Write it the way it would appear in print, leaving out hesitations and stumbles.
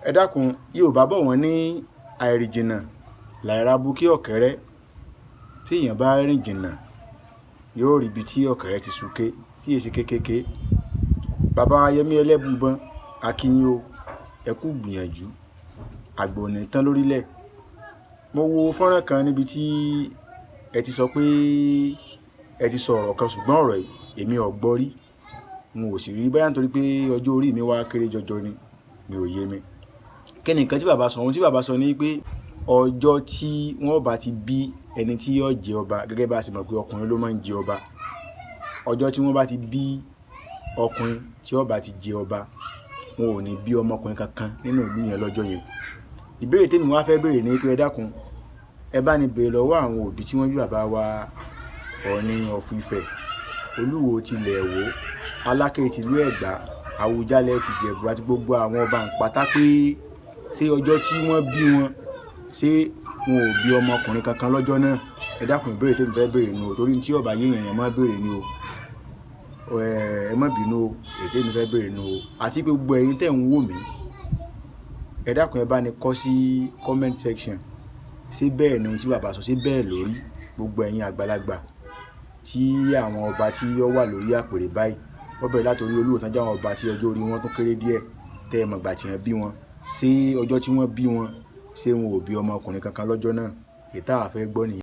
ẹ dákun Yorùbá bọ̀ wọ́n ní àìrìnjìnà làìrábù kí ọ̀kẹ́rẹ́. Tí èèyàn bá rìn jìnnà yóò rí ibi tí ọ̀kẹ́rẹ́ ti súnké tí èsì kékèké. Bàbá Yẹmí Ẹlẹ́bùúbọn akínyìn o, ẹ kú gbìyànjú, àgbò ní tán lórílẹ̀. Mo wo fọ́nrán kan níbi tí ẹ ti sọ pé ẹ ti sọ ọ̀rọ̀ kan ṣùgbọ́n ọ̀rọ̀ yìí èmi ò gbọ́ rí, n ò sì rí báyà nítorí pé ọjọ́ orí mi wá kéré jọjọ ni mi ò yé mi. Kí ni nǹkan tí bàbá sọ? Ohun tí bàbá sọ ni pé ọjọ́ tí wọ́n bá ti bí ẹni tí yóò jẹ ọba, gẹ́gẹ́ bá a sì mọ̀ pé ọkùnrin ló máa ń jẹ ọba, ọjọ́ tí wọ́n bá ti bí ọkùnrin tí ó bá ti jẹ ọba, wọn ò ní bí ọmọkùnrin kankan nínú ìlú yẹn lọ́jọ́ yẹn. Ìbéèrè tèmi wá fẹ́ béèrè ni pé ẹ dákun, ẹ bá ní béèrè lọ́wọ́ àwọn òbí tí wọ́n bí bàbá wa Ọọ̀ni of Ifẹ̀, Olúwo tilẹ̀ Ìwó, Aláké tìlú Ẹ̀gbá, Àwùjalẹ̀ ti Ìjẹ̀bú àti gbogbo àwọn ọba pátá pé ṣé ọjọ́ tí wọ́n bí wọn ṣé wọn ò bí ọmọkùnrin kankan lọ́jọ́ náà. Ẹ dákun ìbéèrè tèmi fẹ́ béèrè nu o, torí tí ọba yé èèyàn máa béèrè ni o. Ẹ má bínú o, èyí tèmi fẹ́ béèrè nu o. Àti pé gbogbo ẹ̀yin tẹ́ ń wò mí, ẹ dákun ẹ bá ní kọ sí comment section, ṣé bẹ́ẹ̀ ni ohun tí bàbá sọ, ṣé bẹ́ẹ̀ lórí? Gbogbo ẹ̀yin àgbàlagbà tí àwọn ọba tí ó wà lórí àpèrè báyìí, wọ́n bẹ̀rẹ̀ látòrí Olúwo tán jẹ́ àwọn ọba tí ọjọ́ orí wọn tún kéré díẹ̀, tẹ́ ẹ mọ̀ gbà tí wọ́n bí wọn, ṣé ọjọ́ tí wọ́n bí wọn ṣé wọn ò bí ọmọkùnrin kankan lọ́jọ́ náà? Èyí tá a fẹ́ gbọ́ nìyẹn.